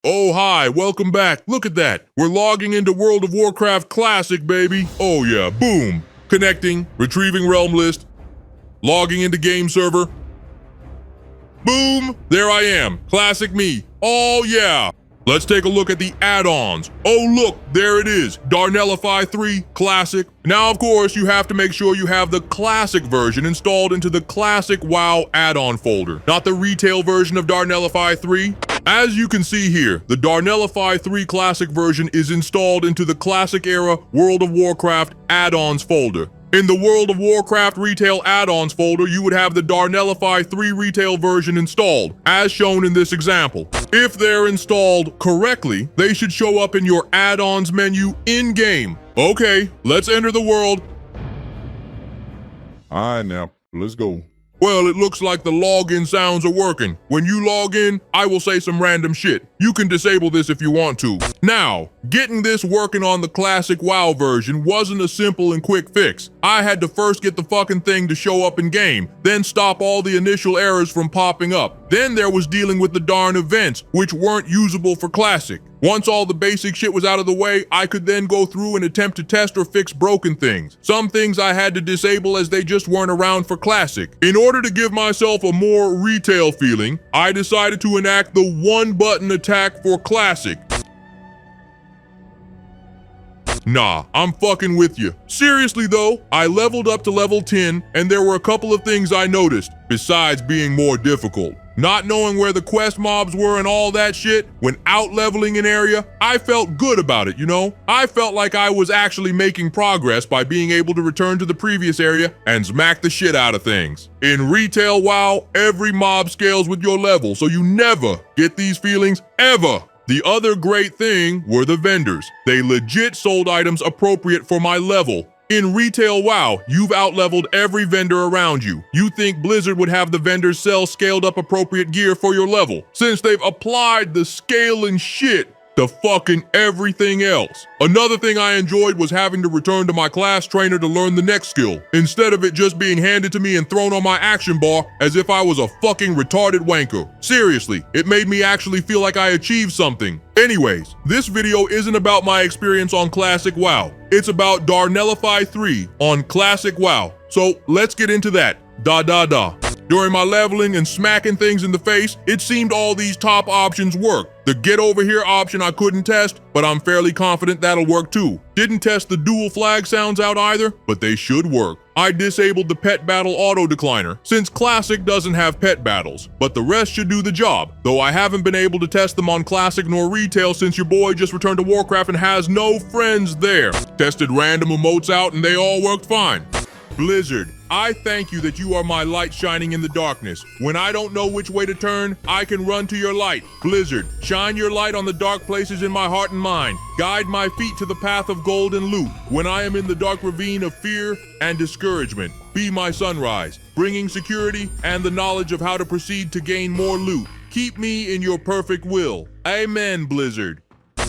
Oh, hi, welcome back. Look at that. We're logging into World of Warcraft Classic, baby. Oh yeah, boom. Connecting, retrieving realm list, logging into game server. Boom, there I am, classic me. Oh yeah. Let's take a look at the add-ons. Oh look, there it is, Darnellify 3 Classic. Now of course you have to make sure you have the classic version installed into the classic WoW add-on folder, not the retail version of Darnellify 3. As you can see here, the Darnellify 3 Classic version is installed into the Classic Era World of Warcraft add-ons folder. In the World of Warcraft Retail Add-ons folder, you would have the Darnellify 3 Retail version installed, as shown in this example. If they're installed correctly, they should show up in your add-ons menu in-game. Okay, let's enter the world. All right now, let's go. Well, it looks like the login sounds are working. When you log in, I will say some random shit. You can disable this if you want to. Now, getting this working on the classic WoW version wasn't a simple and quick fix. I had to first get the fucking thing to show up in game, then stop all the initial errors from popping up. Then there was dealing with the darn events, which weren't usable for classic. Once all the basic shit was out of the way, I could then go through and attempt to test or fix broken things. Some things I had to disable as they just weren't around for classic. In order to give myself a more retail feeling, I decided to enact the one-button attack for classic. Nah, I'm fucking with you. Seriously though, I leveled up to level 10 and there were a couple of things I noticed, besides being more difficult. Not knowing where the quest mobs were and all that shit, when out-leveling an area, I felt good about it, you know? I felt like I was actually making progress by being able to return to the previous area and smack the shit out of things. In retail WoW, every mob scales with your level, so you never get these feelings, ever. The other great thing were the vendors. They legit sold items appropriate for my level. In retail WoW, you've outleveled every vendor around you. You think Blizzard would have the vendors sell scaled up appropriate gear for your level, since they've applied the scaling shit to fucking everything else. Another thing I enjoyed was having to return to my class trainer to learn the next skill, instead of it just being handed to me and thrown on my action bar as if I was a fucking retarded wanker. Seriously, it made me actually feel like I achieved something. Anyways, this video isn't about my experience on Classic WoW. It's about Darnellify 3 on Classic WoW. So let's get into that. During my leveling and smacking things in the face, it seemed all these top options worked. The get over here option I couldn't test, but I'm fairly confident that'll work too. Didn't test the dual flag sounds out either, but they should work. I disabled the pet battle auto decliner, since Classic doesn't have pet battles, but the rest should do the job, though I haven't been able to test them on Classic nor retail since your boy just returned to Warcraft and has no friends there. Tested random emotes out and they all worked fine. Blizzard, I thank you that you are my light shining in the darkness. When I don't know which way to turn, I can run to your light. Blizzard, shine your light on the dark places in my heart and mind. Guide my feet to the path of gold and loot. When I am in the dark ravine of fear and discouragement, be my sunrise, bringing security and the knowledge of how to proceed to gain more loot. Keep me in your perfect will. Amen, Blizzard.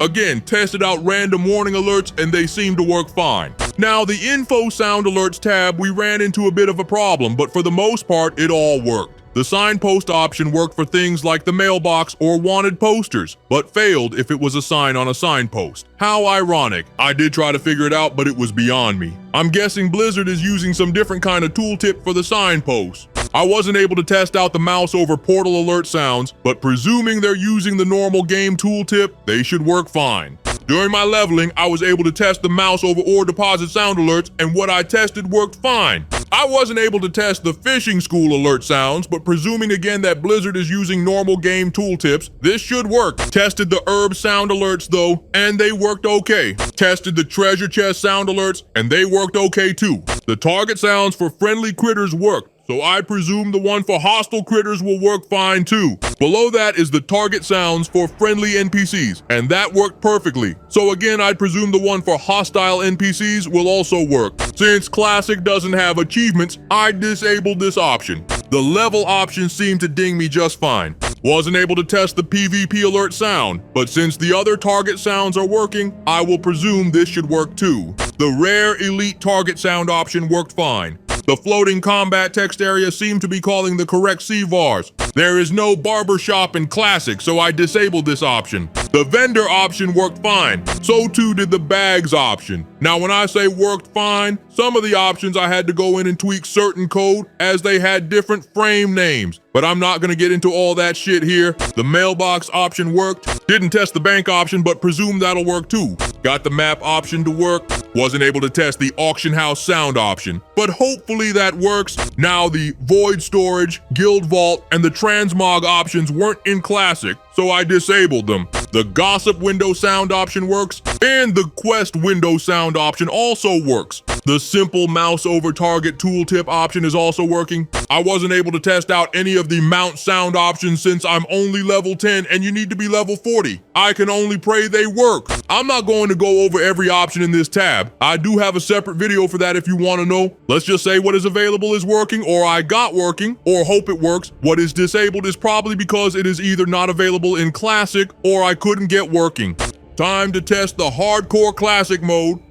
Again, tested out random warning alerts and they seem to work fine. Now, the info sound alerts tab, we ran into a bit of a problem, but for the most part, it all worked. The signpost option worked for things like the mailbox or wanted posters, but failed if it was a sign on a signpost. How ironic. I did try to figure it out, but it was beyond me. I'm guessing Blizzard is using some different kind of tooltip for the signposts. I wasn't able to test out the mouse over portal alert sounds, but presuming they're using the normal game tooltip, they should work fine. During my leveling, I was able to test the mouse over ore deposit sound alerts, and what I tested worked fine. I wasn't able to test the fishing school alert sounds, but presuming again that Blizzard is using normal game tooltips, this should work. Tested the herb sound alerts though, and they worked okay. Tested the treasure chest sound alerts, and they worked okay too. The target sounds for friendly critters worked, so I presume the one for hostile critters will work fine too. Below that is the target sounds for friendly NPCs, and that worked perfectly. So again, I presume the one for hostile NPCs will also work. Since Classic doesn't have achievements, I disabled this option. The level option seemed to ding me just fine. Wasn't able to test the PvP alert sound, but since the other target sounds are working, I will presume this should work too. The rare elite target sound option worked fine. The floating combat text area seemed to be calling the correct CVARs. There is no barbershop in Classic, so I disabled this option. The vendor option worked fine, so too did the bags option. Now when I say worked fine, some of the options I had to go in and tweak certain code as they had different frame names, but I'm not gonna get into all that shit here. The mailbox option worked. Didn't test the bank option, but presume that'll work too. Got the map option to work. Wasn't able to test the auction house sound option, but hopefully that works. Now the void storage, guild vault, and the transmog options weren't in Classic, so I disabled them. The gossip window sound option works, and the quest window sound option also works. The simple mouse over target tooltip option is also working. I wasn't able to test out any of the mount sound options since I'm only level 10 and you need to be level 40. I can only pray they work. I'm not going to go over every option in this tab. I do have a separate video for that if you want to know. Let's just say what is available is working, or I got working, or hope it works. What is disabled is probably because it is either not available in Classic or I couldn't get working. Time to test the hardcore Classic mode.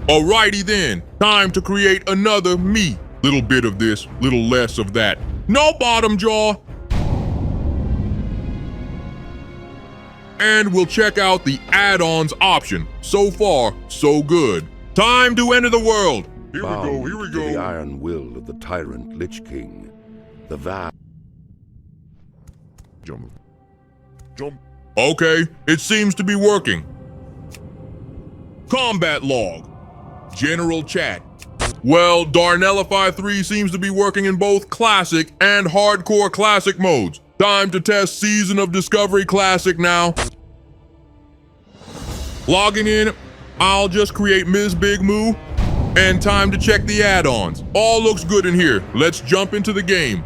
Alrighty then, time to create another me. Little bit of this, little less of that. No bottom jaw. And we'll check out the add-ons option. So far, so good. Time to enter the world. Here we go. The iron will of the tyrant Lich King. The vast. Jump. Okay, it seems to be working. Combat log. General chat. Well, Darnellify 3 seems to be working in both Classic and Hardcore Classic modes. Time to test Season of Discovery Classic now. Logging in, I'll just create Ms. Big Moo, and time to check the add-ons. All looks good in here. Let's jump into the game.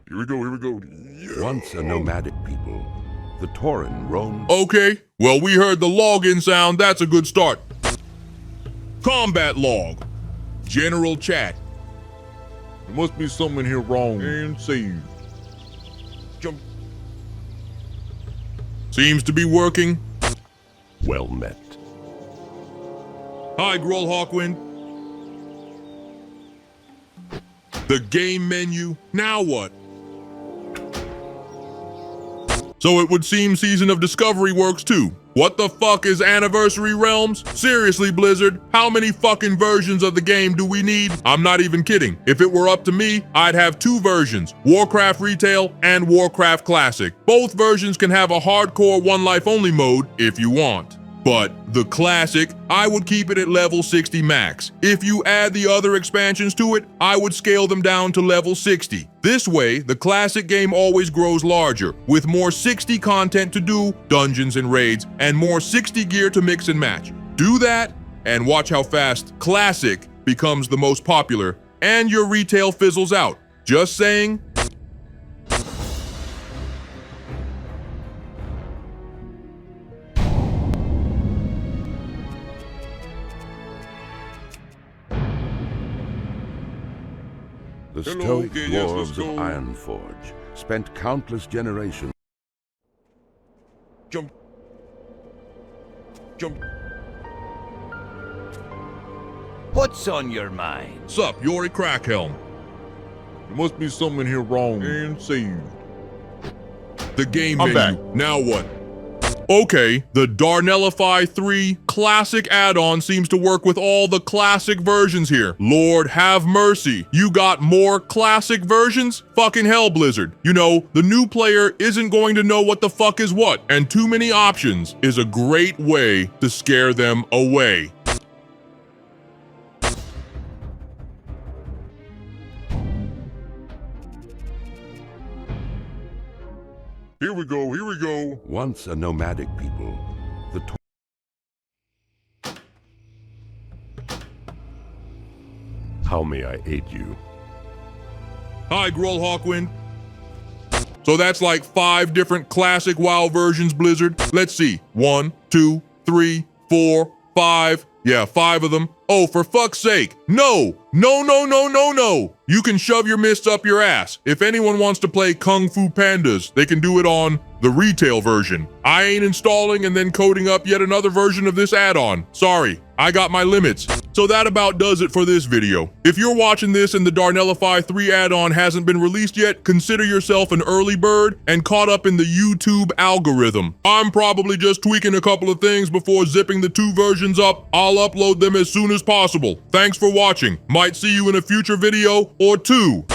Here we go. Yeah. Once a nomadic people, the Tauren roamed. Okay, well, we heard the login sound. That's a good start. Combat log. General chat. There must be something here wrong. And save. Jump. Seems to be working. Well met. Hi, Groll Hawkwind. The game menu. Now what? So it would seem Season of Discovery works too. What the fuck is Anniversary Realms? Seriously, Blizzard, how many fucking versions of the game do we need? I'm not even kidding. If it were up to me, I'd have 2 versions, Warcraft Retail and Warcraft Classic. Both versions can have a hardcore one life only mode if you want. But the Classic, I would keep it at level 60 max. If you add the other expansions to it, I would scale them down to level 60. This way, the Classic game always grows larger, with more 60 content to do, dungeons and raids, and more 60 gear to mix and match. Do that, and watch how fast Classic becomes the most popular, and your retail fizzles out. Just saying. The stoic dwarves of Ironforge spent countless generations. Jump. What's on your mind? Sup, Yori Crackhelm. There must be something here wrong. And save. The game I'm menu. back. Now what? Okay, the Darnellify 3 Classic add-on seems to work with all the Classic versions here. Lord have mercy. You got more Classic versions? Fucking hell, Blizzard. You know, the new player isn't going to know what the fuck is what, and too many options is a great way to scare them away. Here we go. Once a nomadic people, the How may I aid you? Hi, Groll Hawkwind. So that's like 5 different Classic WoW versions, Blizzard. Let's see. 1, 2, 3, 4, 5. Yeah, 5 of them. Oh, for fuck's sake. No. You can shove your mists up your ass. If anyone wants to play Kung Fu Pandas, they can do it on the retail version. I ain't installing and then coding up yet another version of this add-on. Sorry, I got my limits. So that about does it for this video. If you're watching this and the Darnellify 3 add-on hasn't been released yet, consider yourself an early bird and caught up in the YouTube algorithm. I'm probably just tweaking a couple of things before zipping the 2 versions up. I'll upload them as soon as possible. Thanks for watching. Might see you in a future video or 2.